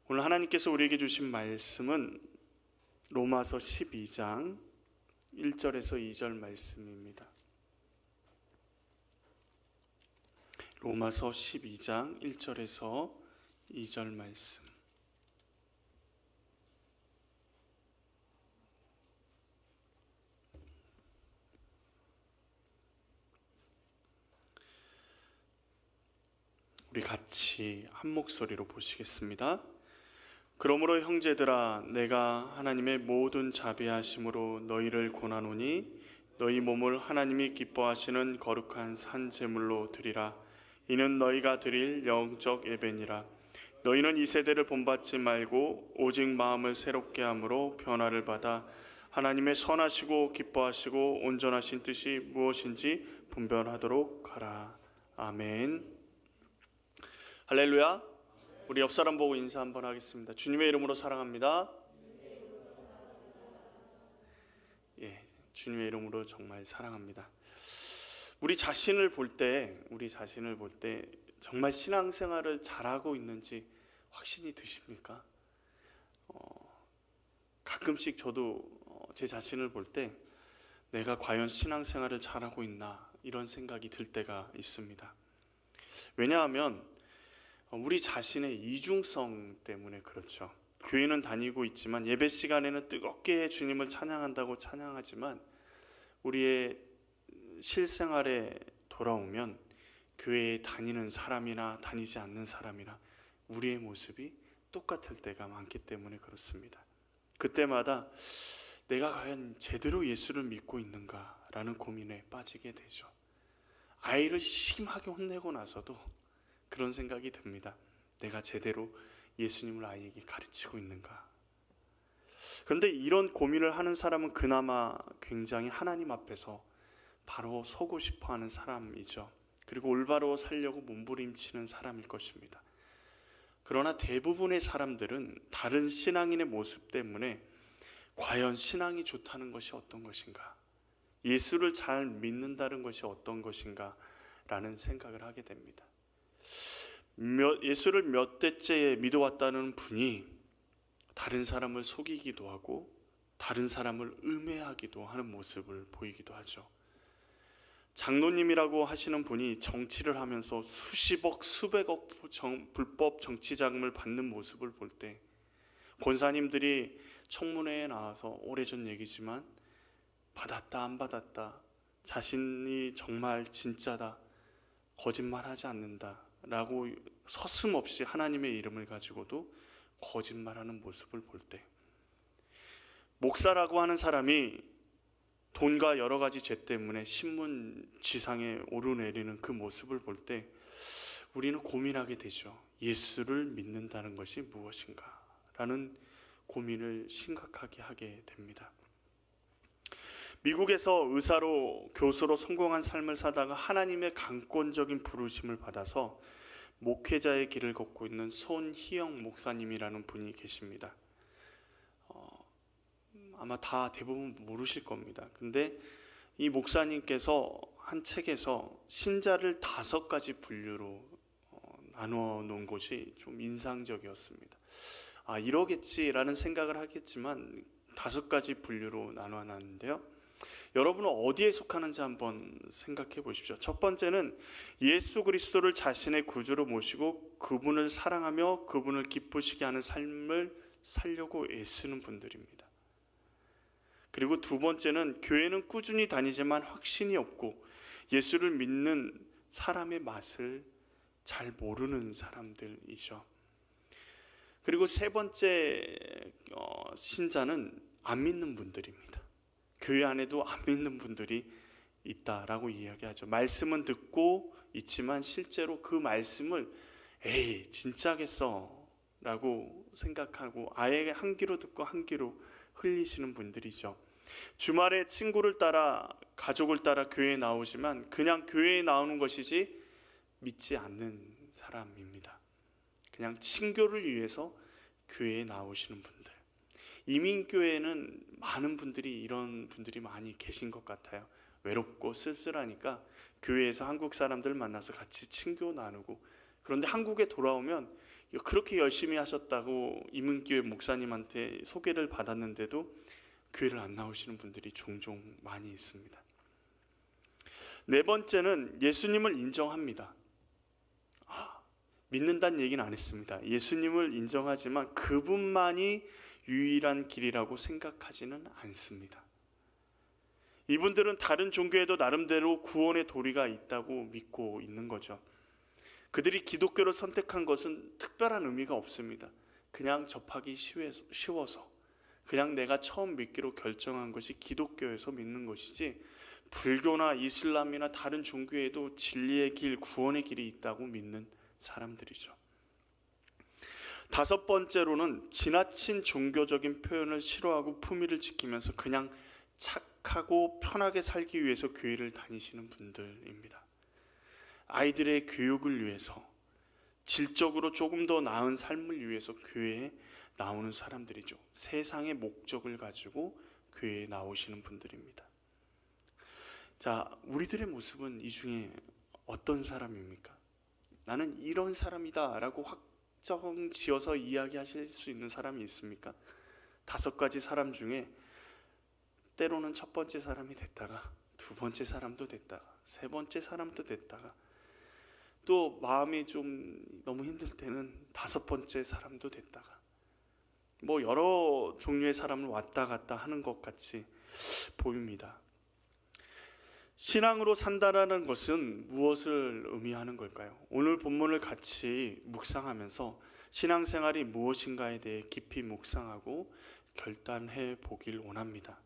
오늘 하나님께서 우리에게 주신 말씀은 로마서 12장 1절에서 2절 말씀입니다. 로마서 12장 1절에서 2절 말씀. 우리 같이 한 목소리로 보시겠습니다. 그러므로 형제들아, 내가 하나님의 모든 자비하심으로 너희를 권하노니 너희 몸을 하나님이 기뻐하시는 거룩한 산 제물로 드리라. 이는 너희가 드릴 영적 예배니라. 너희는 이 세대를 본받지 말고 오직 마음을 새롭게 함으로 변화를 받아 하나님의 선하시고 기뻐하시고 온전하신 뜻이 무엇인지 분별하도록 하라. 아멘. 할렐루야. 우리 옆 사람 보고 인사 한번 하겠습니다. 주님의 이름으로 사랑합니다. 예, 주님의 이름으로 정말 사랑합니다. 우리 자신을 볼 때 정말 신앙생활을 잘하고 있는지 확신이 드십니까? 가끔씩 저도 제 자신을 볼 때 내가 과연 신앙생활을 잘하고 있나 이런 생각이 들 때가 있습니다. 왜냐하면 우리 자신의 이중성 때문에 그렇죠. 교회는 다니고 있지만 예배 시간에는 뜨겁게 주님을 찬양한다고 찬양하지만 우리의 실생활에 돌아오면 교회에 다니는 사람이나 다니지 않는 사람이나 우리의 모습이 똑같을 때가 많기 때문에 그렇습니다. 그때마다 내가 과연 제대로 예수를 믿고 있는가라는 고민에 빠지게 되죠. 아이를 심하게 혼내고 나서도 그런 생각이 듭니다. 내가 제대로 예수님을 아이에게 가르치고 있는가? 그런데 이런 고민을 하는 사람은 그나마 굉장히 하나님 앞에서 바로 서고 싶어하는 사람이죠. 그리고 올바로 살려고 몸부림치는 사람일 것입니다. 그러나 대부분의 사람들은 다른 신앙인의 모습 때문에 과연 신앙이 좋다는 것이 어떤 것인가? 예수를 잘 믿는다는 것이 어떤 것인가? 라는 생각을 하게 됩니다. 예수를 몇 대째 믿어왔다는 분이 다른 사람을 속이기도 하고 다른 사람을 음해하기도 하는 모습을 보이기도 하죠. 장로님이라고 하시는 분이 정치를 하면서 수십억, 수백억 불법 정치 자금을 받는 모습을 볼 때 권사님들이 청문회에 나와서 오래전 얘기지만 받았다 안 받았다, 자신이 정말 진짜다, 거짓말하지 않는다 라고 서슴없이 하나님의 이름을 가지고도 거짓말하는 모습을 볼 때, 목사라고 하는 사람이 돈과 여러 가지 죄 때문에 신문 지상에 오르내리는 그 모습을 볼 때 우리는 고민하게 되죠. 예수를 믿는다는 것이 무엇인가 라는 고민을 심각하게 하게 됩니다. 미국에서 의사로 교수로 성공한 삶을 사다가 하나님의 강권적인 부르심을 받아서 목회자의 길을 걷고 있는 손희영 목사님이라는 분이 계십니다. 아마 다 대부분 모르실 겁니다. 근데 이 목사님께서 한 책에서 신자를 5가지 분류로 나누어 놓은 것이 좀 인상적이었습니다. 이러겠지라는 생각을 하겠지만 5가지 분류로 나누어 놨는데요. 여러분은 어디에 속하는지 한번 생각해 보십시오. 첫 번째는 예수 그리스도를 자신의 구주로 모시고 그분을 사랑하며 그분을 기쁘시게 하는 삶을 살려고 애쓰는 분들입니다. 그리고 두 번째는 교회는 꾸준히 다니지만 확신이 없고 예수를 믿는 사람의 맛을 잘 모르는 사람들이죠. 그리고 세 번째 신자는 안 믿는 분들입니다. 교회 안에도 안 믿는 분들이 있다라고 이야기하죠. 말씀은 듣고 있지만 실제로 그 말씀을 에이 진짜겠어 라고 생각하고 아예 한 귀로 듣고 한 귀로 흘리시는 분들이죠. 주말에 친구를 따라 가족을 따라 교회에 나오지만 그냥 교회에 나오는 것이지 믿지 않는 사람입니다. 그냥 친교를 위해서 교회에 나오시는 분들. 이민교회는 많은 분들이 이런 분들이 많이 계신 것 같아요. 외롭고 쓸쓸하니까 교회에서 한국 사람들 만나서 같이 친교 나누고, 그런데 한국에 돌아오면 그렇게 열심히 하셨다고 이문교회 목사님한테 소개를 받았는데도 교회를 안 나오시는 분들이 종종 많이 있습니다. 네 번째는 예수님을 인정합니다. 믿는다는 얘기는 안 했습니다. 예수님을 인정하지만 그분만이 유일한 길이라고 생각하지는 않습니다. 이분들은 다른 종교에도 나름대로 구원의 도리가 있다고 믿고 있는 거죠. 그들이 기독교를 선택한 것은 특별한 의미가 없습니다. 그냥 접하기 쉬워서, 그냥 내가 처음 믿기로 결정한 것이 기독교에서 믿는 것이지, 불교나 이슬람이나 다른 종교에도 진리의 길, 구원의 길이 있다고 믿는 사람들이죠. 다섯 번째로는 지나친 종교적인 표현을 싫어하고 품위를 지키면서 그냥 착하고 편하게 살기 위해서 교회를 다니시는 분들입니다. 아이들의 교육을 위해서, 질적으로 조금 더 나은 삶을 위해서 교회에 나오는 사람들이죠. 세상의 목적을 가지고 교회에 나오시는 분들입니다. 자, 우리들의 모습은 이 중에 어떤 사람입니까? 나는 이런 사람이다 라고 확정 지어서 이야기하실 수 있는 사람이 있습니까? 다섯 가지 사람 중에 때로는 첫 번째 사람이 됐다가 두 번째 사람도 됐다가 세 번째 사람도 됐다가 또 마음이 좀 너무 힘들 때는 다섯 번째 사람도 됐다가 여러 종류의 사람을 왔다 갔다 하는 것 같이 보입니다. 신앙으로 산다라는 것은 무엇을 의미하는 걸까요? 오늘 본문을 같이 묵상하면서 신앙생활이 무엇인가에 대해 깊이 묵상하고 결단해 보길 원합니다.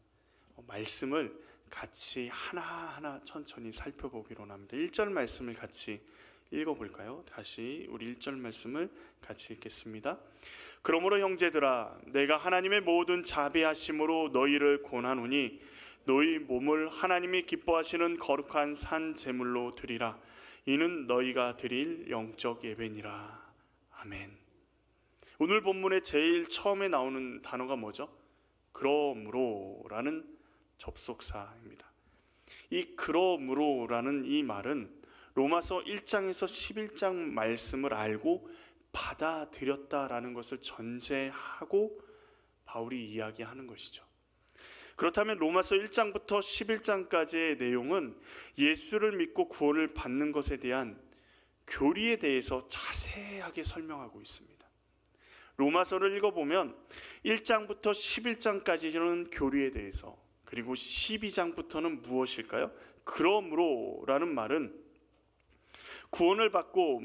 말씀을 같이 하나하나 천천히 살펴보기로 합니다. 1절 말씀을 같이 읽어볼까요? 다시 우리 1절 말씀을 같이 읽겠습니다. 그러므로 형제들아, 내가 하나님의 모든 자비하심으로 너희를 권하노니 너희 몸을 하나님이 기뻐하시는 거룩한 산 제물로 드리라. 이는 너희가 드릴 영적 예배니라. 아멘. 오늘 본문의 제일 처음에 나오는 단어가 뭐죠? 그러므로라는 접속사입니다. 이 그러므로라는 이 말은 로마서 1장에서 11장 말씀을 알고 받아들였다라는 것을 전제하고 바울이 이야기하는 것이죠. 그렇다면 로마서 1장부터 11장까지의 내용은 예수를 믿고 구원을 받는 것에 대한 교리에 대해서 자세하게 설명하고 있습니다. 로마서를 읽어보면 1장부터 11장까지는 교리에 대해서, 그리고 12장부터는 무엇일까요? 그러므로라는 말은 구원을 받고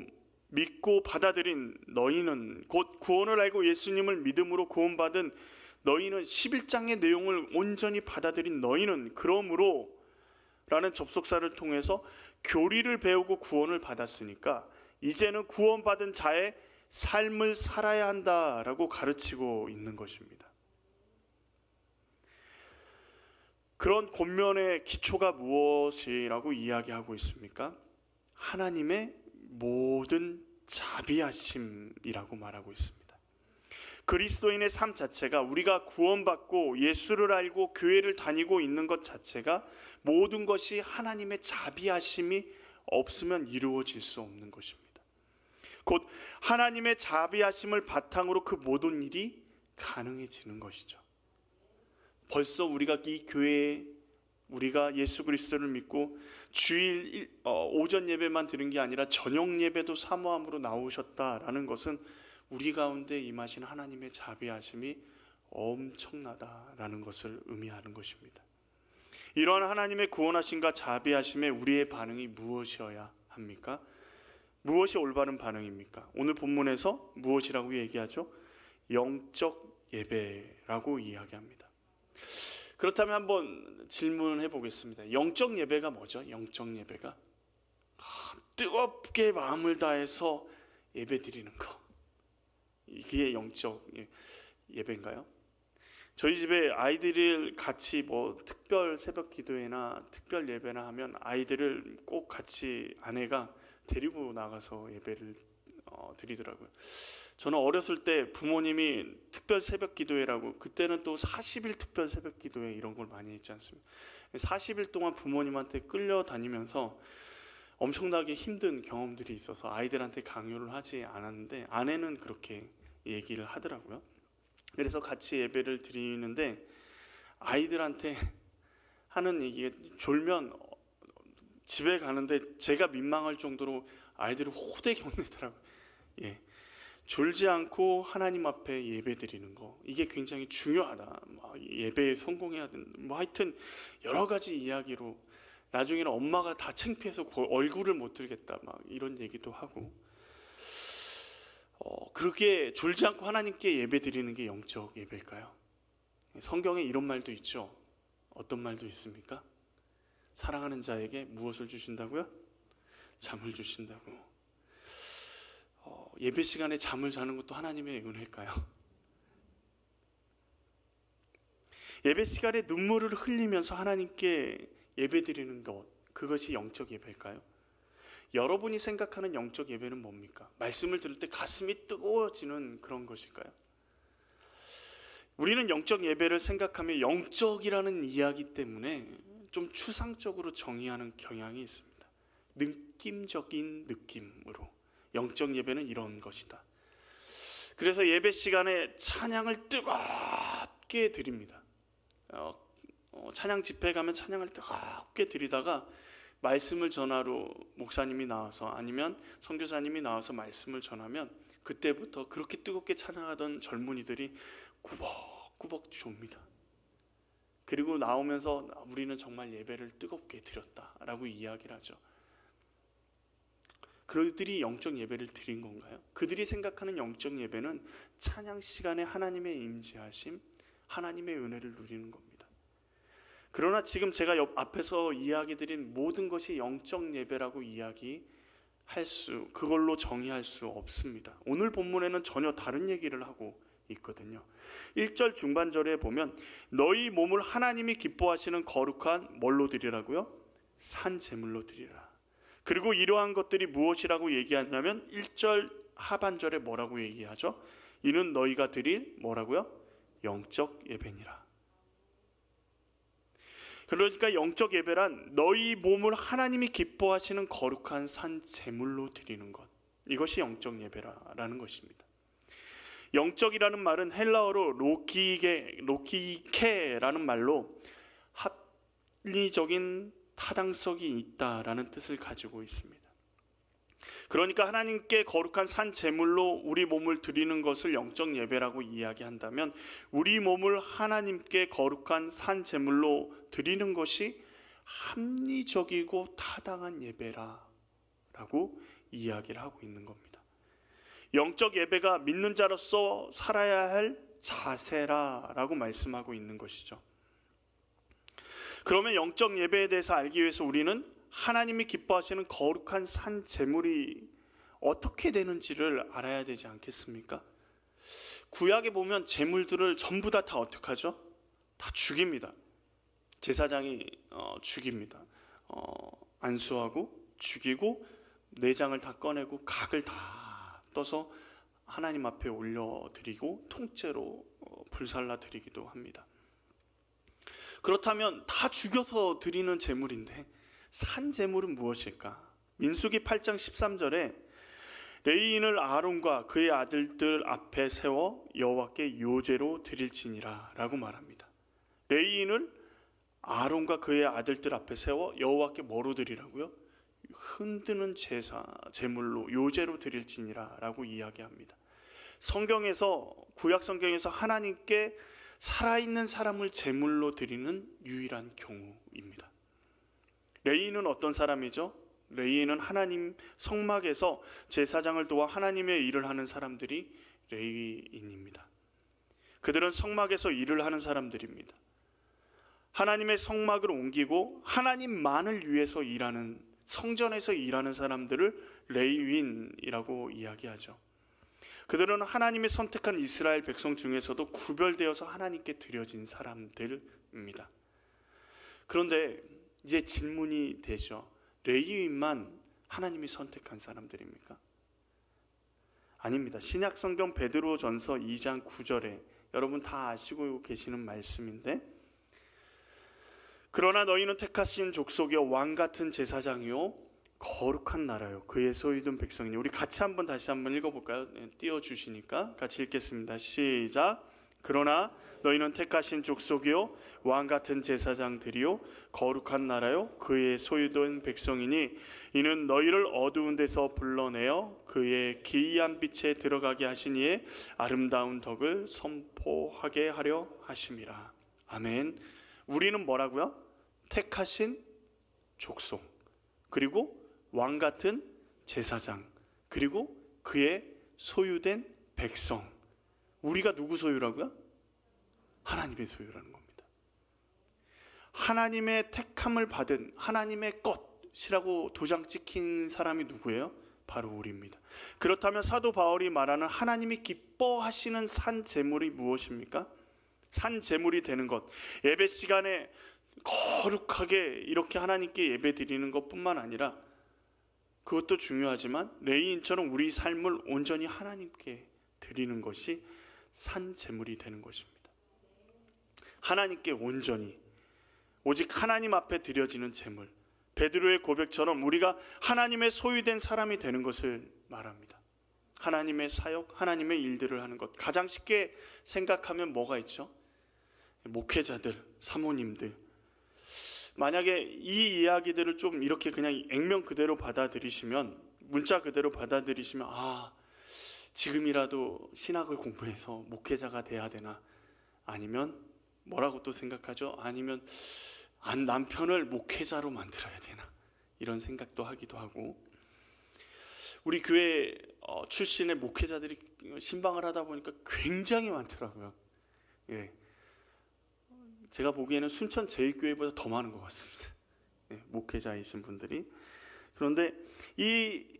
믿고 받아들인 너희는, 곧 구원을 알고 예수님을 믿음으로 구원받은 너희는, 11장의 내용을 온전히 받아들인 너희는 그러므로 라는 접속사를 통해서 교리를 배우고 구원을 받았으니까 이제는 구원받은 자의 삶을 살아야 한다라고 가르치고 있는 것입니다. 그런 권면의 기초가 무엇이라고 이야기하고 있습니까? 하나님의 모든 자비하심이라고 말하고 있습니다. 그리스도인의 삶 자체가, 우리가 구원받고 예수를 알고 교회를 다니고 있는 것 자체가 모든 것이 하나님의 자비하심이 없으면 이루어질 수 없는 것입니다. 곧 하나님의 자비하심을 바탕으로 그 모든 일이 가능해지는 것이죠. 벌써 우리가 이 교회에, 우리가 예수 그리스도를 믿고 주일 오전 예배만 드린 게 아니라 저녁 예배도 사모함으로 나오셨다라는 것은 우리 가운데 임하신 하나님의 자비하심이 엄청나다라는 것을 의미하는 것입니다. 이러한 하나님의 구원하심과 자비하심에 우리의 반응이 무엇이어야 합니까? 무엇이 올바른 반응입니까? 오늘 본문에서 무엇이라고 얘기하죠? 영적 예배라고 이야기합니다. 그렇다면 한번 질문해 보겠습니다. 영적 예배가 뭐죠? 영적 예배가 뜨겁게 마음을 다해서 예배 드리는 거, 이게 영적 예배인가요? 저희 집에 아이들을 같이 특별 새벽 기도회나 특별 예배나 하면 아이들을 꼭 같이 아내가 데리고 나가서 예배를 드리더라고요. 저는 어렸을 때 부모님이 특별 새벽 기도회라고, 그때는 또 40일 특별 새벽 기도회 이런 걸 많이 했지 않습니까? 40일 동안 부모님한테 끌려다니면서 엄청나게 힘든 경험들이 있어서 아이들한테 강요를 하지 않았는데 아내는 그렇게 얘기를 하더라고요. 그래서 같이 예배를 드리는데 아이들한테 하는 얘기가 졸면 집에 가는데 제가 민망할 정도로 아이들을 호되게 혼내더라고요. 예. 졸지 않고 하나님 앞에 예배 드리는 거, 이게 굉장히 중요하다. 예배에 성공해야 된다. 하여튼 여러 가지 이야기로 나중에는 엄마가 다 창피해서 얼굴을 못 들겠다. 이런 얘기도 하고. 그렇게 졸지 않고 하나님께 예배 드리는 게 영적 예배일까요? 성경에 이런 말도 있죠. 어떤 말도 있습니까? 사랑하는 자에게 무엇을 주신다고요? 잠을 주신다고. 예배 시간에 잠을 자는 것도 하나님의 은혜일까요? 예배 시간에 눈물을 흘리면서 하나님께 예배 드리는 것, 그것이 영적 예배일까요? 여러분이 생각하는 영적 예배는 뭡니까? 말씀을 들을 때 가슴이 뜨거워지는 그런 것일까요? 우리는 영적 예배를 생각하면 영적이라는 이야기 때문에 좀 추상적으로 정의하는 경향이 있습니다. 느낌적인 느낌으로. 영적 예배는 이런 것이다. 그래서 예배 시간에 찬양을 뜨겁게 드립니다. 찬양 집회 가면 찬양을 뜨겁게 드리다가 말씀을 전하러 목사님이 나와서 아니면 선교사님이 나와서 말씀을 전하면 그때부터 그렇게 뜨겁게 찬양하던 젊은이들이 꾸벅꾸벅 졸립니다. 그리고 나오면서 우리는 정말 예배를 뜨겁게 드렸다라고 이야기를 하죠. 그들이 영적 예배를 드린 건가요? 그들이 생각하는 영적 예배는 찬양 시간에 하나님의 임재하심, 하나님의 은혜를 누리는 겁니다. 그러나 지금 제가 앞에서 이야기 드린 모든 것이 영적 예배라고 그걸로 정의할 수 없습니다. 오늘 본문에는 전혀 다른 얘기를 하고 있거든요. 1절 중반절에 보면 너희 몸을 하나님이 기뻐하시는 거룩한 뭘로 드리라고요? 산 제물로 드리라. 그리고 이러한 것들이 무엇이라고 얘기하냐면 1절 하반절에 뭐라고 얘기하죠? 이는 너희가 드릴 뭐라고요? 영적 예배니라. 그러니까 영적 예배란 너희 몸을 하나님이 기뻐하시는 거룩한 산 제물로 드리는 것, 이것이 영적 예배라는 것입니다. 영적이라는 말은 헬라어로 로키케라는 말로 합리적인 타당성이 있다라는 뜻을 가지고 있습니다. 그러니까 하나님께 거룩한 산 제물로 우리 몸을 드리는 것을 영적 예배라고 이야기한다면 우리 몸을 하나님께 거룩한 산 제물로 드리는 것이 합리적이고 타당한 예배라고 이야기를 하고 있는 겁니다. 영적 예배가 믿는 자로서 살아야 할 자세라고 말씀하고 있는 것이죠. 그러면 영적 예배에 대해서 알기 위해서 우리는 하나님이 기뻐하시는 거룩한 산 제물이 어떻게 되는지를 알아야 되지 않겠습니까? 구약에 보면 제물들을 전부 다 어떻게 하죠? 다 죽입니다. 제사장이 죽입니다. 안수하고 죽이고 내장을 다 꺼내고 각을 다 떠서 하나님 앞에 올려드리고 통째로 불살라 드리기도 합니다. 그렇다면 다 죽여서 드리는 제물인데 산 제물은 무엇일까? 민수기 8장 13절에 레위인을 아론과 그의 아들들 앞에 세워 여호와께 요제로 드릴지니라 라고 말합니다. 레위인을 아론과 그의 아들들 앞에 세워 여호와께 뭐로 드리라고요? 흔드는 제물로 요제로 드릴지니라 라고 이야기합니다. 성경에서, 구약 성경에서 하나님께 살아있는 사람을 제물로 드리는 유일한 경우입니다. 레위인은 어떤 사람이죠? 레위인은 하나님 성막에서 제사장을 도와 하나님의 일을 하는 사람들이 레위인입니다. 그들은 성막에서 일을 하는 사람들입니다. 하나님의 성막을 옮기고 하나님만을 위해서 일하는, 성전에서 일하는 사람들을 레위인이라고 이야기하죠. 그들은 하나님이 선택한 이스라엘 백성 중에서도 구별되어서 하나님께 드려진 사람들입니다. 그런데 이제 질문이 되죠. 레위인만 하나님이 선택한 사람들입니까? 아닙니다. 신약성경 베드로전서 2장 9절에 여러분 다 아시고 계시는 말씀인데, 그러나 너희는 택하신 족속이요 왕 같은 제사장이요 거룩한 나라요 그의 소유된 백성이니. 우리 같이 다시 한번 읽어볼까요? 띄워주시니까 같이 읽겠습니다. 시작. 그러나 너희는 택하신 족속이요 왕같은 제사장들이요 거룩한 나라요 그의 소유된 백성이니 이는 너희를 어두운 데서 불러내어 그의 기이한 빛에 들어가게 하신 이의 아름다운 덕을 선포하게 하려 하심이라. 아멘. 우리는 뭐라고요? 택하신 족속, 그리고 왕같은 제사장, 그리고 그의 소유된 백성. 우리가 누구 소유라고요? 하나님의 소유라는 겁니다. 하나님의 택함을 받은 하나님의 것이라고 도장 찍힌 사람이 누구예요? 바로 우리입니다. 그렇다면 사도 바울이 말하는 하나님이 기뻐하시는 산 제물이 무엇입니까? 산 제물이 되는 것, 예배 시간에 거룩하게 이렇게 하나님께 예배 드리는 것뿐만 아니라 그것도 중요하지만 레위인처럼 우리 삶을 온전히 하나님께 드리는 것이 산 제물이 되는 것입니다. 하나님께 온전히 오직 하나님 앞에 드려지는 제물, 베드로의 고백처럼 우리가 하나님의 소유된 사람이 되는 것을 말합니다. 하나님의 사역, 하나님의 일들을 하는 것. 가장 쉽게 생각하면 뭐가 있죠? 목회자들, 사모님들. 만약에 이 이야기들을 좀 이렇게 그냥 액면 그대로 받아들이시면, 문자 그대로 받아들이시면 지금이라도 신학을 공부해서 목회자가 돼야 되나? 아니면 뭐라고 또 생각하죠? 아니면 남편을 목회자로 만들어야 되나? 이런 생각도 하기도 하고. 우리 교회 출신의 목회자들이 신방을 하다 보니까 굉장히 많더라고요. 예. 제가 보기에는 순천 제일교회보다 더 많은 것 같습니다. 예, 목회자이신 분들이. 그런데 이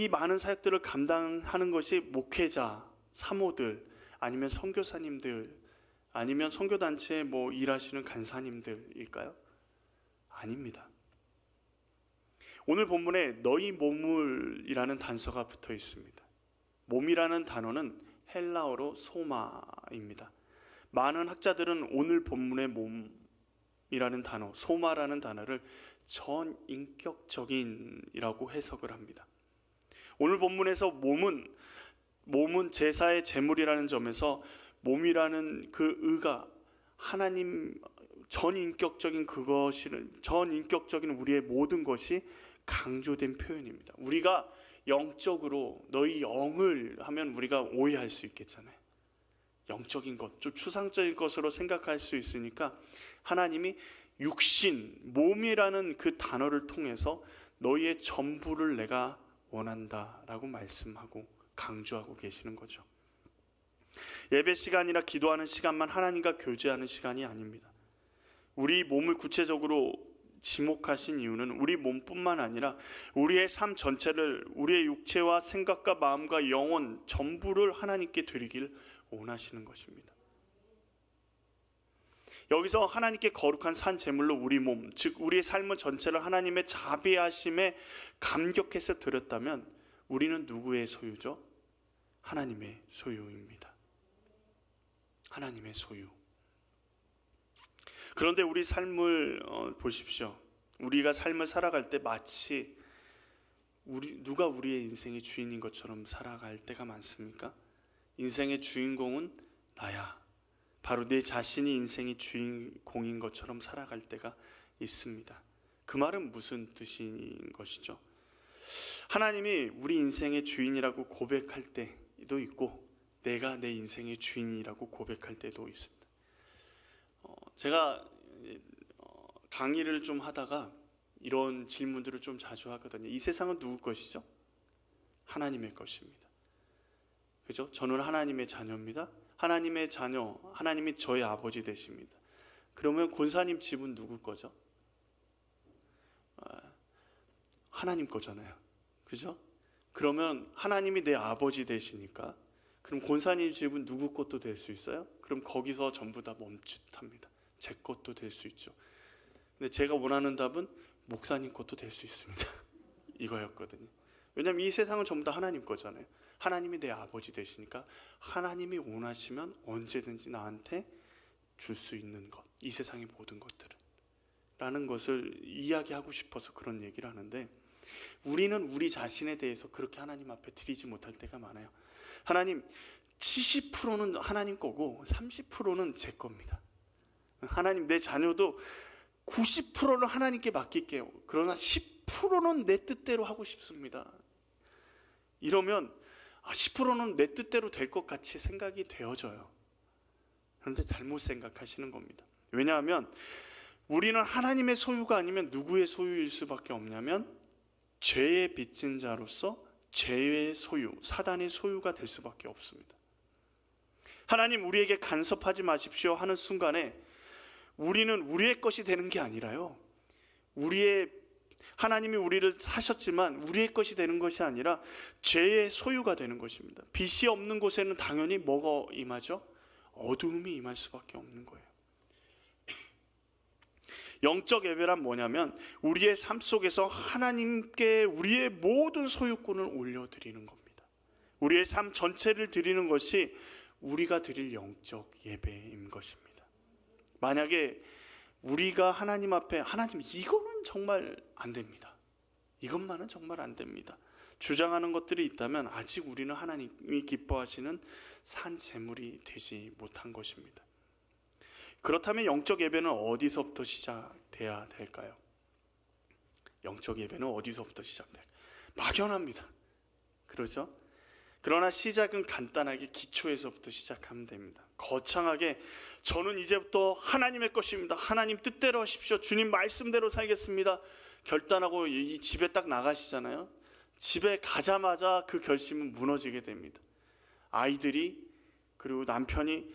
많은 사역들을 감당하는 것이 목회자, 사모들, 아니면 선교사님들, 아니면 선교단체에 일하시는 간사님들일까요? 아닙니다. 오늘 본문에 너희 몸을이라는 단서가 붙어 있습니다. 몸이라는 단어는 헬라어로 소마입니다. 많은 학자들은 오늘 본문의 몸이라는 단어, 소마라는 단어를 전인격적인이라고 해석을 합니다. 오늘 본문에서 몸은 제사의 제물이라는 점에서 몸이라는 그 의가 하나님 전인격적인 우리의 모든 것이 강조된 표현입니다. 우리가 영적으로 너희 영을 하면 우리가 오해할 수 있겠잖아요. 영적인 것, 좀 추상적인 것으로 생각할 수 있으니까 하나님이 육신, 몸이라는 그 단어를 통해서 너희의 전부를 내가 원한다라고 말씀하고 강조하고 계시는 거죠. 예배 시간이나 기도하는 시간만 하나님과 교제하는 시간이 아닙니다. 우리 몸을 구체적으로 지목하신 이유는 우리 몸뿐만 아니라 우리의 삶 전체를, 우리의 육체와 생각과 마음과 영혼 전부를 하나님께 드리길 원하시는 것입니다. 여기서 하나님께 거룩한 산 제물로 우리 몸, 즉 우리의 삶의 전체를 하나님의 자비하심에 감격해서 드렸다면 우리는 누구의 소유죠? 하나님의 소유입니다. 하나님의 소유. 그런데 우리 삶을 보십시오. 우리가 삶을 살아갈 때 마치 누가 우리의 인생의 주인인 것처럼 살아갈 때가 많습니까? 인생의 주인공은 나야. 바로 내 자신이 인생의 주인공인 것처럼 살아갈 때가 있습니다. 그 말은 무슨 뜻인 것이죠? 하나님이 우리 인생의 주인이라고 고백할 때도 있고 내가 내 인생의 주인이라고 고백할 때도 있습니다. 제가 강의를 좀 하다가 이런 질문들을 좀 자주 하거든요. 이 세상은 누구 것이죠? 하나님의 것입니다. 그죠? 저는 하나님의 자녀입니다. 하나님의 자녀, 하나님이 저의 아버지 되십니다. 그러면 권사님 집은 누구 거죠? 하나님 거잖아요. 그죠? 그러면 하나님이 내 아버지 되시니까 그럼 권사님 집은 누구 것도 될 수 있어요? 그럼 거기서 전부 다 멈칫합니다. 제 것도 될 수 있죠. 근데 제가 원하는 답은 목사님 것도 될 수 있습니다. 이거였거든요. 왜냐하면 이 세상은 전부 다 하나님 거잖아요. 하나님이 내 아버지 되시니까 하나님이 원하시면 언제든지 나한테 줄 수 있는 것, 이 세상의 모든 것들을 라는 것을 이야기하고 싶어서 그런 얘기를 하는데, 우리는 우리 자신에 대해서 그렇게 하나님 앞에 드리지 못할 때가 많아요. 하나님, 70%는 하나님 거고 30%는 제 겁니다. 하나님, 내 자녀도 90%는 하나님께 맡길게요. 그러나 10%는 내 뜻대로 하고 싶습니다. 이러면 10%는 내 뜻대로 될 것 같이 생각이 되어져요. 그런데 잘못 생각하시는 겁니다. 왜냐하면 우리는 하나님의 소유가 아니면 누구의 소유일 수밖에 없냐면 죄에 빚진 자로서 죄의 소유, 사단의 소유가 될 수밖에 없습니다. 하나님, 우리에게 간섭하지 마십시오 하는 순간에 우리는 우리의 것이 되는 게 아니라요, 하나님이 우리를 사셨지만 우리의 것이 되는 것이 아니라 죄의 소유가 되는 것입니다. 빛이 없는 곳에는 당연히 뭐가 임하죠? 어두움이 임할 수밖에 없는 거예요. 영적 예배란 뭐냐면 우리의 삶 속에서 하나님께 우리의 모든 소유권을 올려드리는 겁니다. 우리의 삶 전체를 드리는 것이 우리가 드릴 영적 예배인 것입니다. 만약에 우리가 하나님 앞에, 하나님, 이거는 정말 안 됩니다, 이것만은 정말 안 됩니다, 주장하는 것들이 있다면 아직 우리는 하나님이 기뻐하시는 산 제물이 되지 못한 것입니다. 그렇다면 영적 예배는 어디서부터 시작돼야 될까요? 영적 예배는 어디서부터 시작될까요? 막연합니다. 그렇죠? 그러나 시작은 간단하게 기초에서부터 시작하면 됩니다. 거창하게 저는 이제부터 하나님의 것입니다, 하나님 뜻대로 하십시오, 주님 말씀대로 살겠습니다 결단하고 이 집에 딱 나가시잖아요. 집에 가자마자 그 결심은 무너지게 됩니다. 아이들이, 그리고 남편이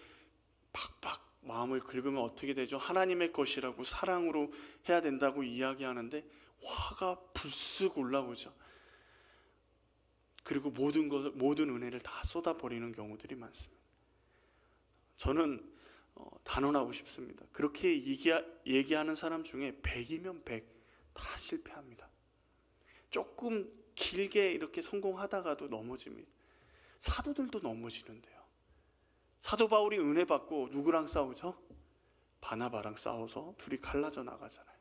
팍팍 마음을 긁으면 어떻게 되죠? 하나님의 것이라고, 사랑으로 해야 된다고 이야기하는데 화가 불쑥 올라오죠. 그리고 모든 은혜를 다 쏟아버리는 경우들이 많습니다. 저는 단언하고 싶습니다. 그렇게 얘기하는 사람 중에 100이면 100 다 실패합니다. 조금 길게 이렇게 성공하다가도 넘어집니다. 사도들도 넘어지는데요. 사도 바울이 은혜 받고 누구랑 싸우죠? 바나바랑 싸워서 둘이 갈라져 나가잖아요.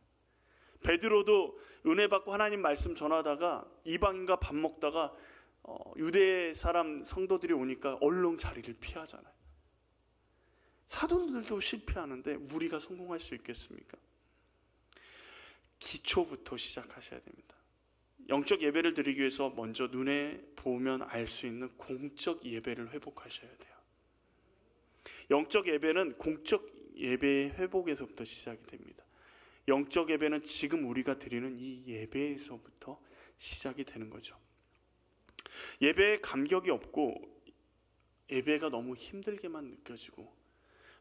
베드로도 은혜 받고 하나님 말씀 전하다가 이방인과 밥 먹다가 유대 사람 성도들이 오니까 얼른 자리를 피하잖아요. 사도들도 실패하는데 우리가 성공할 수 있겠습니까? 기초부터 시작하셔야 됩니다. 영적 예배를 드리기 위해서 먼저 눈에 보면 알 수 있는 공적 예배를 회복하셔야 돼요. 영적 예배는 공적 예배의 회복에서부터 시작이 됩니다. 영적 예배는 지금 우리가 드리는 이 예배에서부터 시작이 되는 거죠. 예배에 감격이 없고 예배가 너무 힘들게만 느껴지고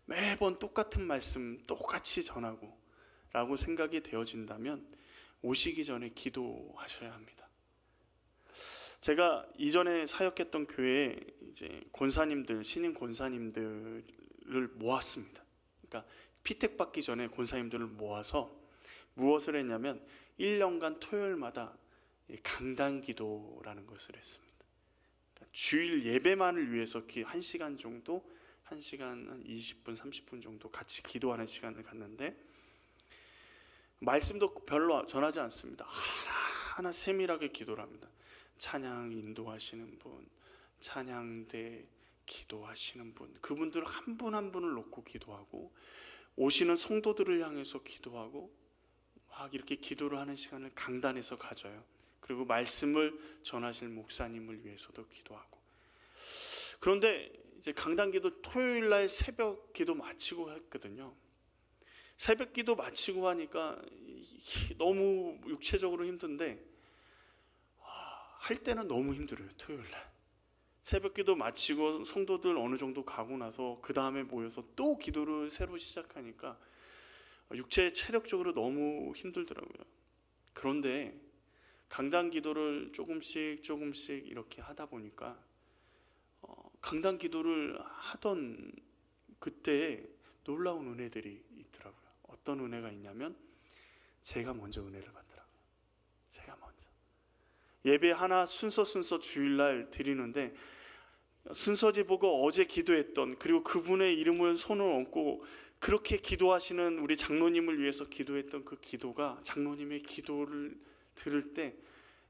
매번 똑같은 말씀 똑같이 전하고 라고 생각이 되어진다면 오시기 전에 기도하셔야 합니다. 제가 이전에 사역했던 교회에 이제 권사님들, 신임 권사님들을 모았습니다. 그러니까 피택 받기 전에 권사님들을 모아서 무엇을 했냐면 1년간 토요일마다 강단 기도라는 것을 했습니다. 그러니까 주일 예배만을 위해서 1시간 정도, 1시간 한 20분, 30분 정도 같이 기도하는 시간을 갖는데 말씀도 별로 전하지 않습니다. 하나하나 세밀하게 기도를 합니다. 찬양 인도하시는 분, 찬양대 기도하시는 분, 그분들 한 분 한 분을 놓고 기도하고 오시는 성도들을 향해서 기도하고 막 이렇게 기도를 하는 시간을 강단에서 가져요. 그리고 말씀을 전하실 목사님을 위해서도 기도하고. 그런데 이제 강단 기도 토요일 날 새벽 기도 마치고 했거든요. 새벽 기도 마치고 하니까 너무 육체적으로 힘든데 할 때는 너무 힘들어요. 토요일 날 새벽 기도 마치고 성도들 어느 정도 가고 나서 그 다음에 모여서 또 기도를 새로 시작하니까 육체 체력적으로 너무 힘들더라고요. 그런데 강단 기도를 조금씩 이렇게 하다 보니까 강단 기도를 하던 그때에 놀라운 은혜들이 있더라고요. 어떤 은혜가 있냐면 제가 먼저 은혜를 받더라고요. 제가 먼저 예배 하나 순서 주일날 드리는데 순서지 보고 어제 기도했던, 그리고 그분의 이름을 손을 얹고 그렇게 기도하시는 우리 장로님을 위해서 기도했던 그 기도가, 장로님의 기도를 들을 때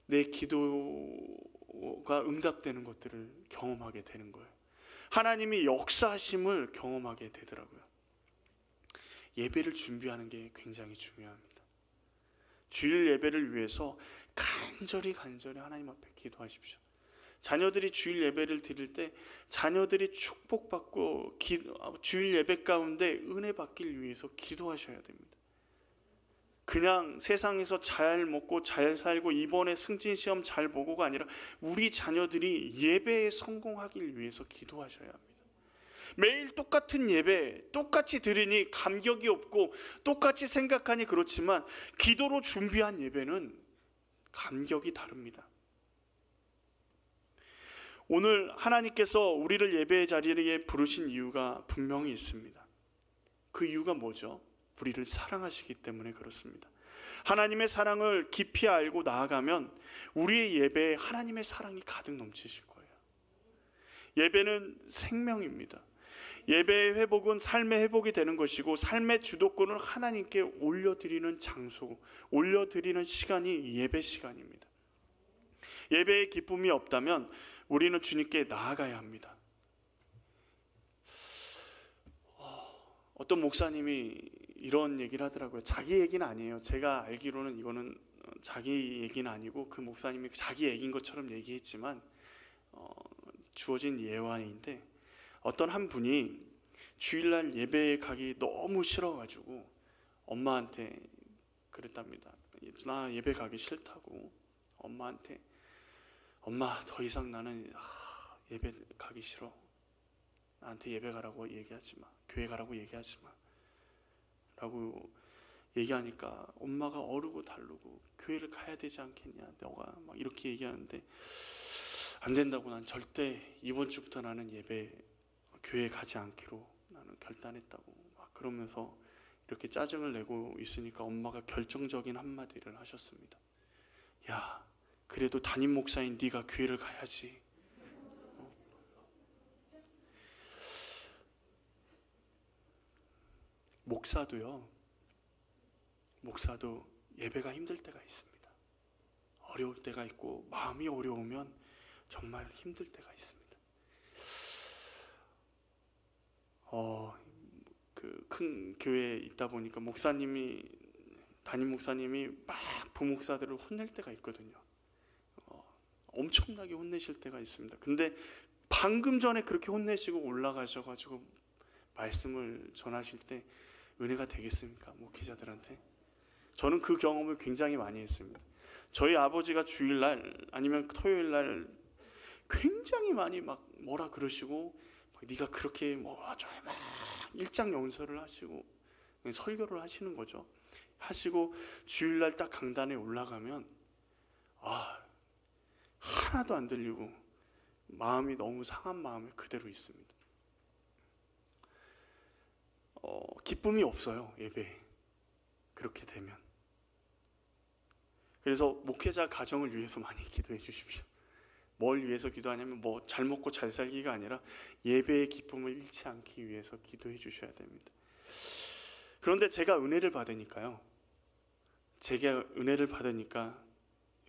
내 기도가 응답되는 것들을 경험하게 되는 거예요. 하나님이 역사하심을 경험하게 되더라고요. 예배를 준비하는 게 굉장히 중요합니다. 주일 예배를 위해서 간절히 하나님 앞에 기도하십시오. 자녀들이 주일 예배를 드릴 때 자녀들이 축복받고 주일 예배 가운데 은혜 받길 위해서 기도하셔야 됩니다. 그냥 세상에서 잘 먹고 잘 살고 이번에 승진시험 잘 보고가 아니라 우리 자녀들이 예배에 성공하길 위해서 기도하셔야 합니다. 매일 똑같은 예배 똑같이 드리니 감격이 없고 똑같이 생각하니 그렇지만 기도로 준비한 예배는 감격이 다릅니다. 오늘 하나님께서 우리를 예배의 자리에 부르신 이유가 분명히 있습니다. 그 이유가 뭐죠? 우리를 사랑하시기 때문에 그렇습니다. 하나님의 사랑을 깊이 알고 나아가면 우리의 예배에 하나님의 사랑이 가득 넘치실 거예요. 예배는 생명입니다. 예배의 회복은 삶의 회복이 되는 것이고 삶의 주도권을 하나님께 올려드리는 장소, 올려드리는 시간이 예배 시간입니다. 예배의 기쁨이 없다면 우리는 주님께 나아가야 합니다. 어떤 목사님이 이런 얘기를 하더라고요. 자기 얘기는 아니에요. 제가 알기로는 이거는 자기 얘기는 아니고 그 목사님이 자기 얘기인 것처럼 얘기했지만 주어진 예화인데 어떤 한 분이 주일날 예배에 가기 너무 싫어가지고 엄마한테 그랬답니다. 나 예배 가기 싫다고 엄마한테 엄마 더 이상 나는 예배 가기 싫어. 나한테 예배 가라고 얘기하지 마. 교회 가라고 얘기하지 마. 라고 얘기하니까 엄마가 어르고 달르고 교회를 가야 되지 않겠냐. 너가 막 이렇게 얘기하는데 안 된다고 난 절대 이번 주부터 나는 교회 가지 않기로 나는 결단했다고 막 그러면서 이렇게 짜증을 내고 있으니까 엄마가 결정적인 한마디를 하셨습니다. 야, 그래도 담임 목사인 네가 교회를 가야지. 목사도 예배가 힘들 때가 있습니다. 어려울 때가 있고 마음이 어려우면 정말 힘들 때가 있습니다. 그 큰 교회에 있다 보니까 담임 목사님이 막 부목사들을 혼낼 때가 있거든요. 엄청나게 혼내실 때가 있습니다. 근데 방금 전에 그렇게 혼내시고 올라가셔가지고 말씀을 전하실 때 은혜가 되겠습니까? 목회자들한테? 저는 그 경험을 굉장히 많이 했습니다. 저희 아버지가 주일날 아니면 토요일날 굉장히 많이 막 뭐라 그러시고 네가 그렇게 막 일장연설을 하시고 설교를 하시는 거죠. 하시고 주일날 딱 강단에 올라가면 하나도 안 들리고 마음이 너무 상한 마음에 그대로 있습니다. 기쁨이 없어요, 예배에. 그렇게 되면. 그래서 목회자 가정을 위해서 많이 기도해 주십시오. 뭘 위해서 기도하냐면 잘 먹고 잘 살기가 아니라 예배의 기쁨을 잃지 않기 위해서 기도해 주셔야 됩니다. 그런데 제가 은혜를 받으니까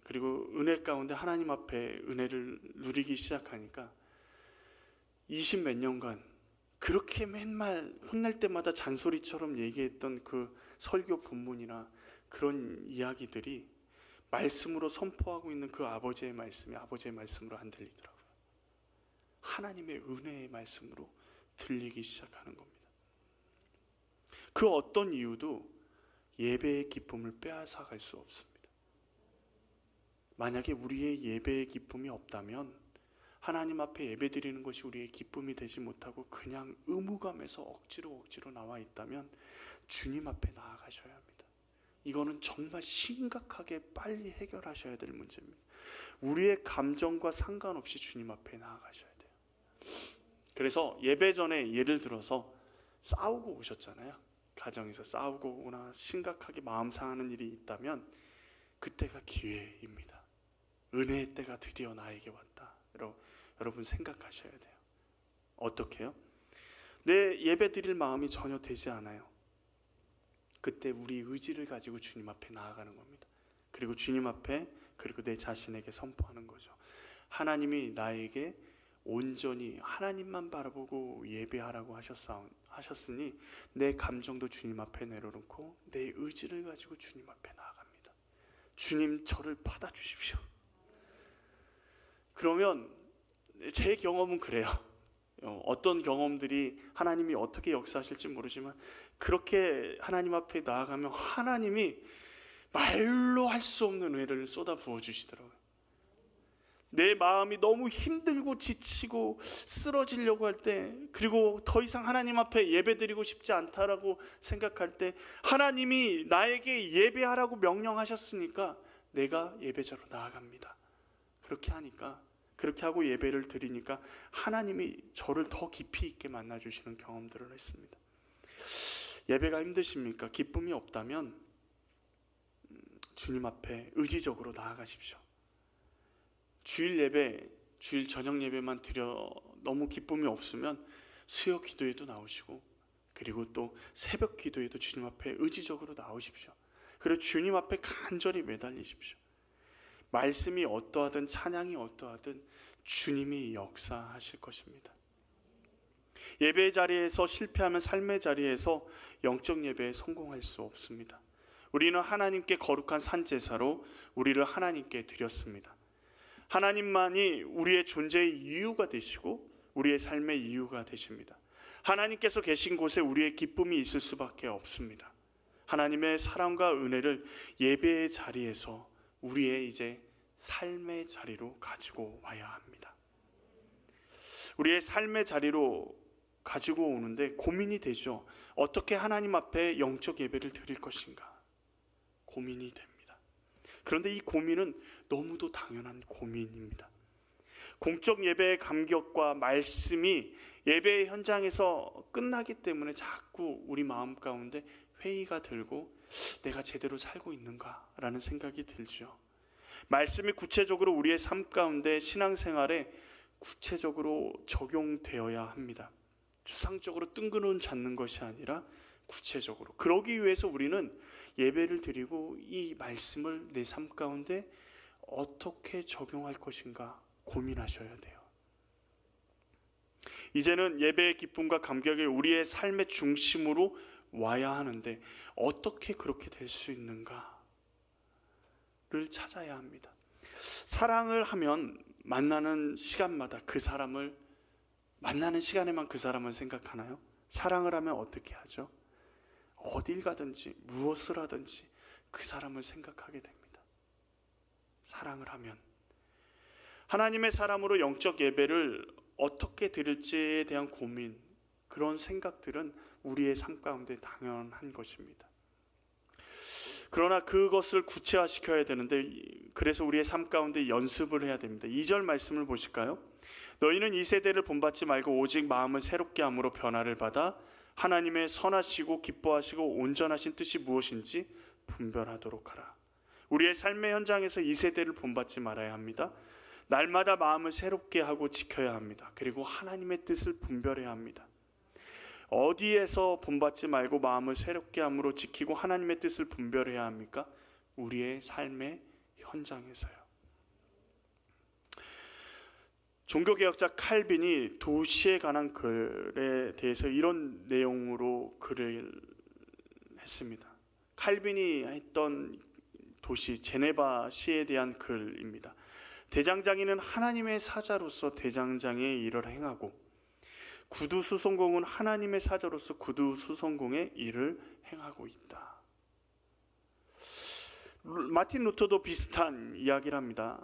그리고 은혜 가운데 하나님 앞에 은혜를 누리기 시작하니까 20몇 년간 그렇게 맨날 혼날 때마다 잔소리처럼 얘기했던 그 설교 본문이나 그런 이야기들이 말씀으로 선포하고 있는 그 아버지의 말씀이 아버지의 말씀으로 안 들리더라고요. 하나님의 은혜의 말씀으로 들리기 시작하는 겁니다. 그 어떤 이유도 예배의 기쁨을 빼앗아갈 수 없습니다. 만약에 우리의 예배의 기쁨이 없다면 하나님 앞에 예배드리는 것이 우리의 기쁨이 되지 못하고 그냥 의무감에서 억지로 나와 있다면 주님 앞에 나아가셔야 합니다. 이거는 정말 심각하게 빨리 해결하셔야 될 문제입니다. 우리의 감정과 상관없이 주님 앞에 나아가셔야 돼요. 그래서 예배 전에 예를 들어서 싸우고 오셨잖아요. 가정에서 싸우고 오거나 심각하게 마음 상하는 일이 있다면 그때가 기회입니다. 은혜의 때가 드디어 나에게 왔다. 여러분 생각하셔야 돼요. 어떻게요? 내 예배 드릴 마음이 전혀 되지 않아요. 그때 우리 의지를 가지고 주님 앞에 나아가는 겁니다. 그리고 주님 앞에 그리고 내 자신에게 선포하는 거죠. 하나님이 나에게 온전히 하나님만 바라보고 예배하라고 하셨으니 내 감정도 주님 앞에 내려놓고 내 의지를 가지고 주님 앞에 나아갑니다. 주님, 저를 받아주십시오. 그러면 제 경험은 그래요. 어떤 경험들이 하나님이 어떻게 역사하실지 모르지만 그렇게 하나님 앞에 나아가면 하나님이 말로 할 수 없는 은혜를 쏟아 부어 주시더라고요. 내 마음이 너무 힘들고 지치고 쓰러지려고 할 때, 그리고 더 이상 하나님 앞에 예배드리고 싶지 않다라고 생각할 때 하나님이 나에게 예배하라고 명령하셨으니까 내가 예배자로 나아갑니다. 그렇게 하니까, 그렇게 하고 예배를 드리니까 하나님이 저를 더 깊이 있게 만나주시는 경험들을 했습니다. 예배가 힘드십니까? 기쁨이 없다면 주님 앞에 의지적으로 나아가십시오. 주일 예배, 주일 저녁 예배만 드려 너무 기쁨이 없으면 수요 기도에도 나오시고, 그리고 또 새벽 기도에도 주님 앞에 의지적으로 나오십시오. 그리고 주님 앞에 간절히 매달리십시오. 말씀이 어떠하든 찬양이 어떠하든 주님이 역사하실 것입니다. 예배의 자리에서 실패하면 삶의 자리에서 영적 예배에 성공할 수 없습니다. 우리는 하나님께 거룩한 산제사로 우리를 하나님께 드렸습니다. 하나님만이 우리의 존재의 이유가 되시고 우리의 삶의 이유가 되십니다. 하나님께서 계신 곳에 우리의 기쁨이 있을 수밖에 없습니다. 하나님의 사랑과 은혜를 예배의 자리에서 우리의 이제 삶의 자리로 가지고 와야 합니다. 우리의 삶의 자리로 가지고 오는데 고민이 되죠. 어떻게 하나님 앞에 영적 예배를 드릴 것인가 고민이 됩니다. 그런데 이 고민은 너무도 당연한 고민입니다. 공적 예배의 감격과 말씀이 예배의 현장에서 끝나기 때문에 자꾸 우리 마음 가운데 회의가 들고 내가 제대로 살고 있는가라는 생각이 들죠. 말씀이 구체적으로 우리의 삶 가운데 신앙생활에 구체적으로 적용되어야 합니다. 추상적으로 뜬구름 잡는 것이 아니라 구체적으로. 그러기 위해서 우리는 예배를 드리고 이 말씀을 내 삶 가운데 어떻게 적용할 것인가 고민하셔야 돼요. 이제는 예배의 기쁨과 감격이 우리의 삶의 중심으로 와야 하는데 어떻게 그렇게 될 수 있는가를 찾아야 합니다. 사랑을 하면 만나는 시간마다 그 사람을 만나는 시간에만 그 사람을 생각하나요? 사랑을 하면 어떻게 하죠? 어딜 가든지 무엇을 하든지 그 사람을 생각하게 됩니다. 사랑을 하면 하나님의 사람으로 영적 예배를 어떻게 드릴지에 대한 고민, 그런 생각들은 우리의 삶 가운데 당연한 것입니다. 그러나 그것을 구체화시켜야 되는데, 그래서 우리의 삶 가운데 연습을 해야 됩니다. 2절 말씀을 보실까요? 너희는 이 세대를 본받지 말고 오직 마음을 새롭게 함으로 변화를 받아 하나님의 선하시고 기뻐하시고 온전하신 뜻이 무엇인지 분별하도록 하라. 우리의 삶의 현장에서 이 세대를 본받지 말아야 합니다. 날마다 마음을 새롭게 하고 지켜야 합니다. 그리고 하나님의 뜻을 분별해야 합니다. 어디에서 본받지 말고 마음을 새롭게 함으로 지키고 하나님의 뜻을 분별해야 합니까? 우리의 삶의 현장에서요. 종교개혁자 칼빈이 도시에 관한 글에 대해서 이런 내용으로 글을 했습니다. 칼빈이 했던 도시 제네바 시에 대한 글입니다. 대장장이는 하나님의 사자로서 대장장이의 일을 행하고 구두수송공은 하나님의 사자로서 구두수송공의 일을 행하고 있다. 마틴 루터도 비슷한 이야기를 합니다.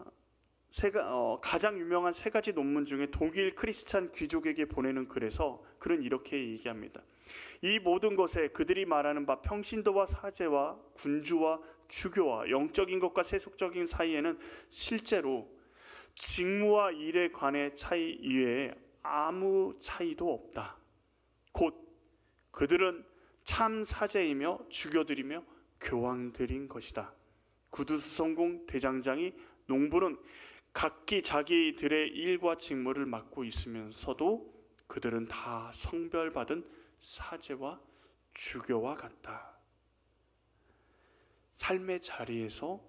가장 유명한 3가지 논문 중에 독일 크리스찬 귀족에게 보내는 글에서 그는 이렇게 얘기합니다. 이 모든 것에 그들이 말하는 바 평신도와 사제와 군주와 주교와 영적인 것과 세속적인 사이에는 실제로 직무와 일에 관해 차이 이외에 아무 차이도 없다. 곧 그들은 참 사제이며 주교들이며 교황들인 것이다. 구두수송공 대장장이 농부는 각기 자기들의 일과 직무를 맡고 있으면서도 그들은 다 성별받은 사제와 주교와 같다. 삶의 자리에서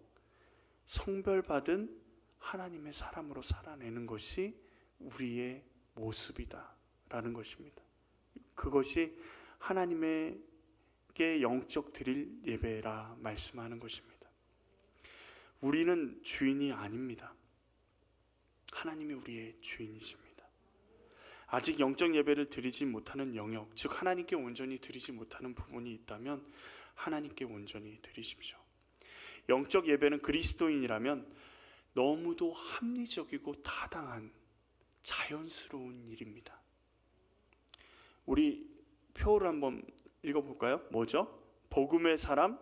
성별받은 하나님의 사람으로 살아내는 것이 우리의 모습이다라는 것입니다. 그것이 하나님께 영적 드릴 예배라 말씀하는 것입니다. 우리는 주인이 아닙니다. 하나님이 우리의 주인이십니다. 아직 영적 예배를 드리지 못하는 영역, 즉 하나님께 온전히 드리지 못하는 부분이 있다면 하나님께 온전히 드리십시오. 영적 예배는 그리스도인이라면 너무도 합리적이고 타당한 자연스러운 일입니다. 우리 표를 한번 읽어볼까요? 뭐죠? 복음의 사람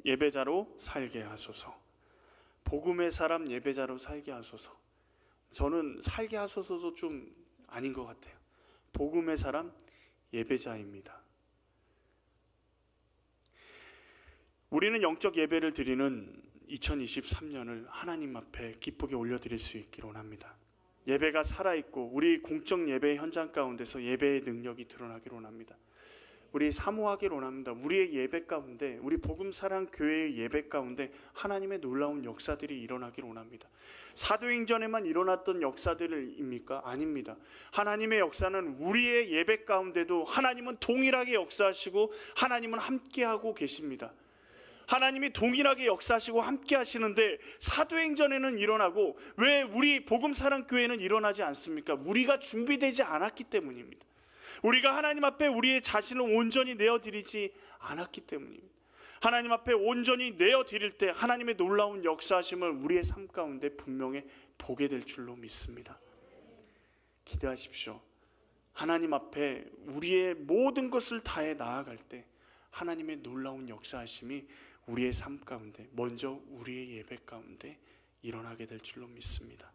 예배자로 살게 하소서. 복음의 사람 예배자로 살게 하소서. 저는 살게 하소서도 좀 아닌 것 같아요. 복음의 사람 예배자입니다. 우리는 영적 예배를 드리는 2023년을 하나님 앞에 기쁘게 올려드릴 수 있기를 원합니다. 예배가 살아있고 우리 공적 예배 현장 가운데서 예배의 능력이 드러나기를 원합니다. 우리 사모하기를 원합니다. 우리의 예배 가운데, 우리 복음사랑교회의 예배 가운데 하나님의 놀라운 역사들이 일어나기를 원합니다. 사도행전에만 일어났던 역사들입니까? 아닙니다. 하나님의 역사는 우리의 예배 가운데도 하나님은 동일하게 역사하시고 하나님은 함께하고 계십니다. 하나님이 동일하게 역사하시고 함께 하시는데 사도행전에는 일어나고 왜 우리 복음사랑교회는 일어나지 않습니까? 우리가 준비되지 않았기 때문입니다. 우리가 하나님 앞에 우리의 자신을 온전히 내어드리지 않았기 때문입니다. 하나님 앞에 온전히 내어드릴 때 하나님의 놀라운 역사하심을 우리의 삶 가운데 분명히 보게 될 줄로 믿습니다. 기대하십시오. 하나님 앞에 우리의 모든 것을 다해 나아갈 때 하나님의 놀라운 역사하심이 우리의 삶 가운데, 먼저 우리의 예배 가운데 일어나게 될 줄로 믿습니다.